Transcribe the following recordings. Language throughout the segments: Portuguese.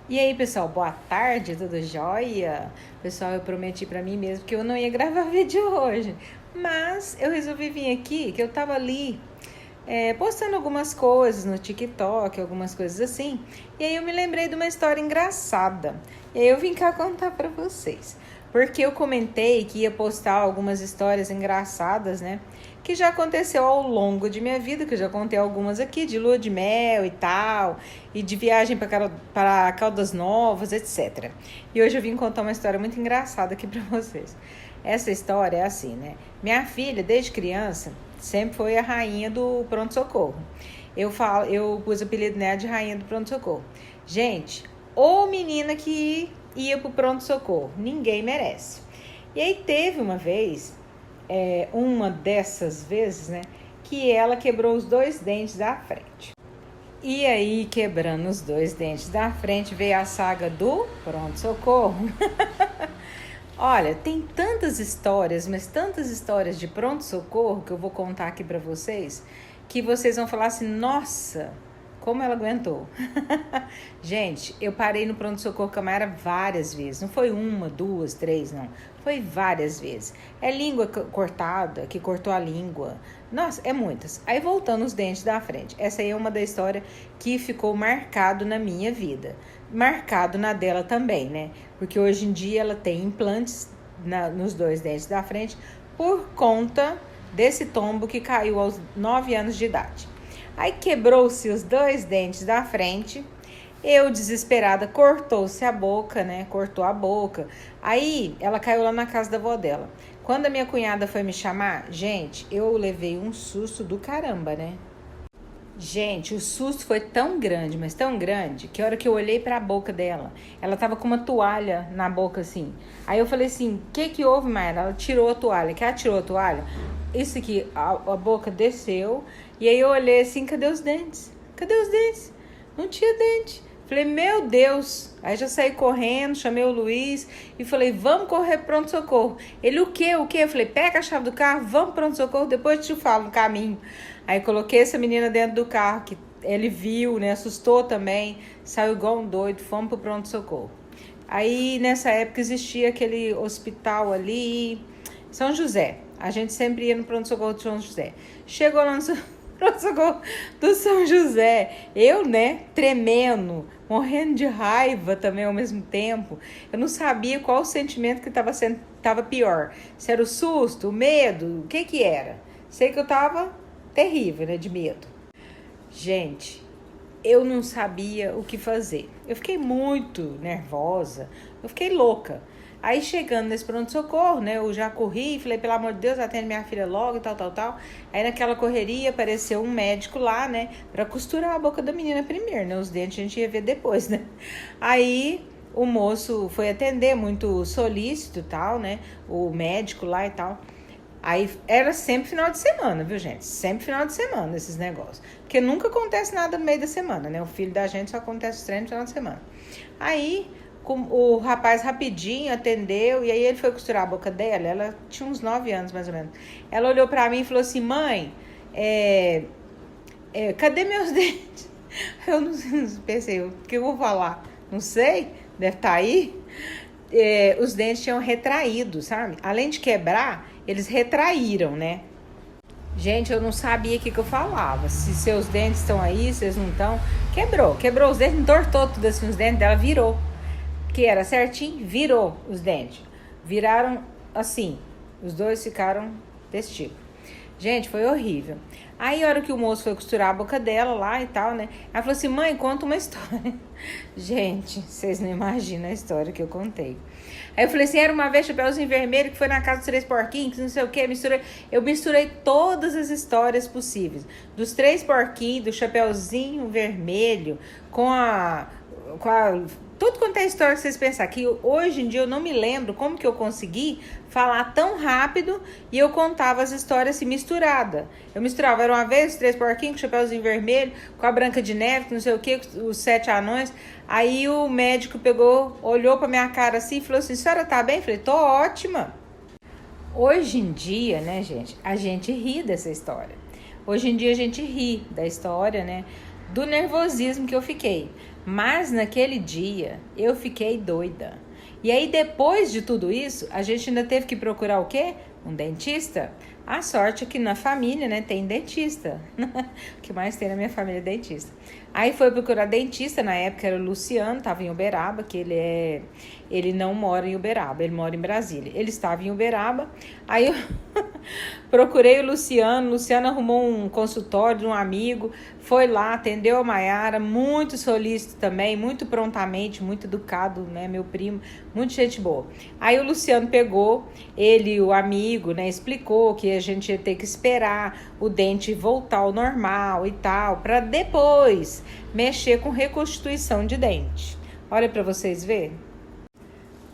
E aí, pessoal, boa tarde, tudo jóia? Pessoal, eu prometi pra mim mesmo que eu não ia gravar vídeo hoje, mas eu resolvi vir aqui, que eu tava ali postando algumas coisas no TikTok, algumas coisas assim, e aí eu me lembrei de uma história engraçada, e aí eu vim cá contar pra vocês, porque eu comentei que ia postar algumas histórias engraçadas, né? Que já aconteceu ao longo de minha vida, que eu já contei algumas aqui, de lua de mel e tal, e de viagem para Caldas Novas, etc. E hoje eu vim contar uma história muito engraçada aqui para vocês. Essa história é assim, né? Minha filha, desde criança, sempre foi a rainha do pronto-socorro. Eu pus o apelido nela de rainha do pronto-socorro. Gente, ou menina que ia pro pronto-socorro, ninguém merece. E aí teve uma vez uma dessas vezes, né, que ela quebrou os dois dentes da frente. E aí, quebrando os dois dentes da frente, veio a saga do pronto-socorro. Olha, tem tantas histórias, mas tantas histórias de pronto-socorro que eu vou contar aqui pra vocês, que vocês vão falar assim, nossa, como ela aguentou. Gente, eu parei no pronto-socorro Camara várias vezes. Não foi uma, duas, três, não. Foi várias vezes. É língua cortada, que cortou a língua. Nossa, é muitas. Aí voltando os dentes da frente. Essa aí é uma da história que ficou marcado na minha vida. Marcado na dela também, né? Porque hoje em dia ela tem implantes nos dois dentes da frente por conta desse tombo que caiu aos 9 anos de idade. Aí quebrou-se os dois dentes da frente. Eu, desesperada, cortou-se a boca, né? Cortou a boca. Aí ela caiu lá na casa da avó dela. Quando a minha cunhada foi me chamar, gente, eu levei um susto do caramba, né? Gente, o susto foi tão grande, mas tão grande, que a hora que eu olhei pra boca dela, ela tava com uma toalha na boca, assim. Aí eu falei assim, o que houve, Mayra? Ela tirou a toalha. Que ela tirou a toalha? Isso aqui, a boca desceu. E aí eu olhei assim, cadê os dentes? Cadê os dentes? Não tinha dente. Falei, meu Deus. Aí já saí correndo, chamei o Luiz e falei, vamos correr pro pronto-socorro. Ele, o quê? O quê? Eu falei, pega a chave do carro, vamos pro pronto-socorro, depois eu te falo no caminho. Aí coloquei essa menina dentro do carro, que ele viu, né? Assustou também, saiu igual um doido, fomos pro pronto-socorro. Aí nessa época existia aquele hospital ali, São José. A gente sempre ia no pronto-socorro de São José. Chegou lá no pronto-socorro do São José, eu, né, tremendo, morrendo de raiva também ao mesmo tempo. Eu não sabia qual o sentimento que tava pior. Se era o susto, o medo, o que era. Sei que eu tava terrível, né, de medo. Gente, eu não sabia o que fazer. Eu fiquei muito nervosa, eu fiquei louca. Aí chegando nesse pronto-socorro, né, eu já corri, falei, pelo amor de Deus, atende minha filha logo e tal. Aí naquela correria apareceu um médico lá, né, pra costurar a boca da menina primeiro, né, os dentes a gente ia ver depois, né. Aí o moço foi atender, muito solícito e tal, né, o médico lá e tal. Aí era sempre final de semana, viu, gente? Sempre final de semana esses negócios. Porque nunca acontece nada no meio da semana, né? O filho da gente só acontece os treinos no final de semana. Aí o rapaz rapidinho atendeu e aí ele foi costurar a boca dela. Ela tinha uns 9 anos, mais ou menos. Ela olhou pra mim e falou assim, mãe, cadê meus dentes? Eu não pensei, o que eu vou falar? Não sei, deve estar aí. Os dentes tinham retraído, sabe? Além de quebrar, eles retraíram, né? Gente, eu não sabia o que eu falava. Se seus dentes estão aí, se eles não estão. Quebrou os dentes, entortou tudo assim, os dentes dela virou. Que era certinho, virou os dentes. Viraram assim, os dois ficaram desse tipo. Gente, foi horrível. Aí, a hora que o moço foi costurar a boca dela lá e tal, né? Ela falou assim, mãe, conta uma história. Gente, vocês não imaginam a história que eu contei. Aí eu falei assim, era uma vez Chapeuzinho Vermelho que foi na casa dos 3 porquinhos, que não sei o que, eu misturei todas as histórias possíveis. Dos 3 porquinhos, do Chapeuzinho Vermelho, com a tudo quanto é história que vocês pensar, que hoje em dia eu não me lembro como que eu consegui falar tão rápido e eu contava as histórias assim, misturada. Eu misturava, era uma vez os 3 porquinhos, com o Chapeuzinho Vermelho, com a Branca de Neve, com não sei o que, os 7 anões. Aí o médico pegou, olhou pra minha cara assim e falou assim, senhora tá bem? Eu falei, tô ótima. Hoje em dia, né, gente, a gente ri dessa história. Hoje em dia a gente ri da história, né, do nervosismo que eu fiquei. Mas naquele dia eu fiquei doida. E aí depois de tudo isso, a gente ainda teve que procurar o quê? Um dentista. A sorte é que na família, né, tem dentista. O que mais tem na minha família é dentista. Aí foi procurar dentista, na época era o Luciano, estava em Uberaba, que ele não mora em Uberaba, ele mora em Brasília. Ele estava em Uberaba, aí eu procurei o Luciano arrumou um consultório de um amigo, foi lá, atendeu a Maiara, muito solícito também, muito prontamente, muito educado, né, meu primo, muito gente boa. Aí o Luciano pegou, ele, o amigo, né, explicou que a gente ia ter que esperar o dente voltar ao normal e tal, para depois mexer com reconstituição de dente. Olha para vocês verem.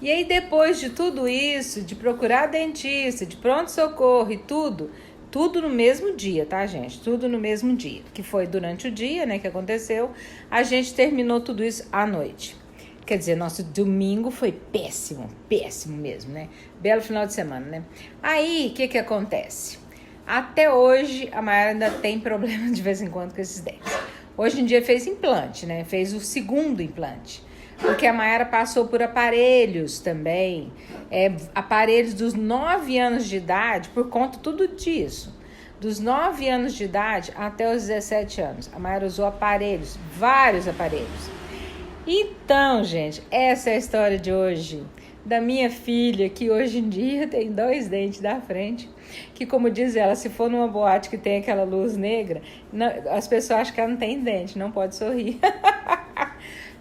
E aí depois de tudo isso, de procurar dentista, de pronto-socorro e tudo no mesmo dia, tá, gente? Tudo no mesmo dia, que foi durante o dia, né, que aconteceu, a gente terminou tudo isso à noite. Quer dizer, nosso domingo foi péssimo mesmo, né? Belo final de semana, né? Aí, o que acontece? Até hoje, a Maiara ainda tem problema de vez em quando com esses dentes. Hoje em dia fez implante, né? Fez o segundo implante. Porque a Maiara passou por aparelhos também. Aparelhos dos 9 anos de idade, por conta tudo disso. Dos 9 anos de idade até os 17 anos. A Maiara usou aparelhos, vários aparelhos. Então, gente, essa é a história de hoje. Da minha filha, que hoje em dia tem 2 dentes da frente, que como diz ela, se for numa boate que tem aquela luz negra, não, as pessoas acham que ela não tem dente, não pode sorrir.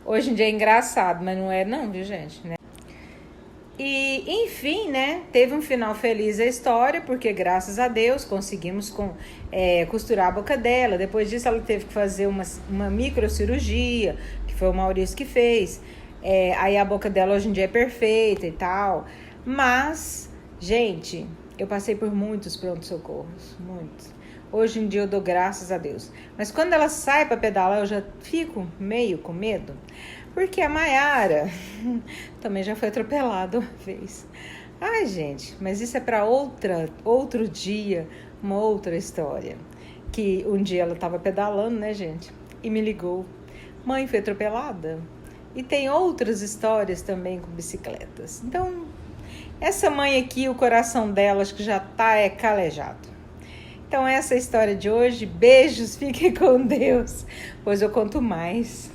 Hoje em dia é engraçado, mas não é não, viu, gente? Né? E, enfim, né, teve um final feliz a história, porque graças a Deus conseguimos costurar a boca dela. Depois disso ela teve que fazer uma microcirurgia, que foi o Maurício que fez. Aí a boca dela hoje em dia é perfeita e tal. Mas, gente, eu passei por muitos pronto-socorros, muitos. Hoje em dia eu dou graças a Deus. Mas quando ela sai para pedalar, eu já fico meio com medo. Porque a Maiara também já foi atropelada uma vez. Ai, gente, mas isso é para outro dia, uma outra história. Que um dia ela estava pedalando, né, gente? E me ligou. Mãe, foi atropelada? E tem outras histórias também com bicicletas. Então, essa mãe aqui, o coração dela acho que já tá calejado. Então, essa é a história de hoje. Beijos, fiquem com Deus, pois eu conto mais.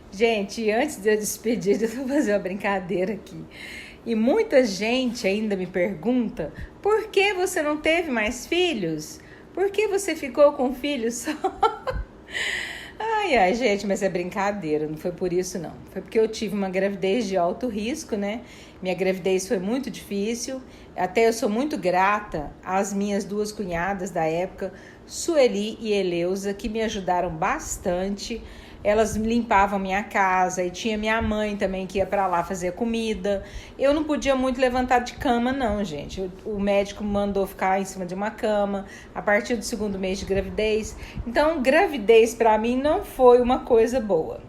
Gente, antes de eu despedir, eu vou fazer uma brincadeira aqui. E muita gente ainda me pergunta, por que você não teve mais filhos? Por que você ficou com um filho só? Ai, gente, mas é brincadeira, não foi por isso não. Foi porque eu tive uma gravidez de alto risco, né? Minha gravidez foi muito difícil. Até eu sou muito grata às minhas 2 cunhadas da época, Sueli e Eleusa, que me ajudaram bastante. Elas limpavam minha casa e tinha minha mãe também que ia pra lá fazer comida. Eu não podia muito levantar de cama não, gente. O médico mandou ficar em cima de uma cama a partir do 2º mês de gravidez. Então, gravidez pra mim não foi uma coisa boa.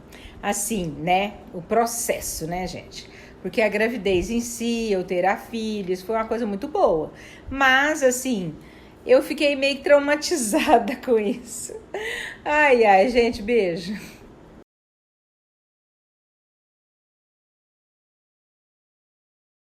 Assim, né? O processo, né, gente? Porque a gravidez em si, eu ter filhos, foi uma coisa muito boa. Mas, assim, eu fiquei meio traumatizada com isso. Ai, gente, beijo.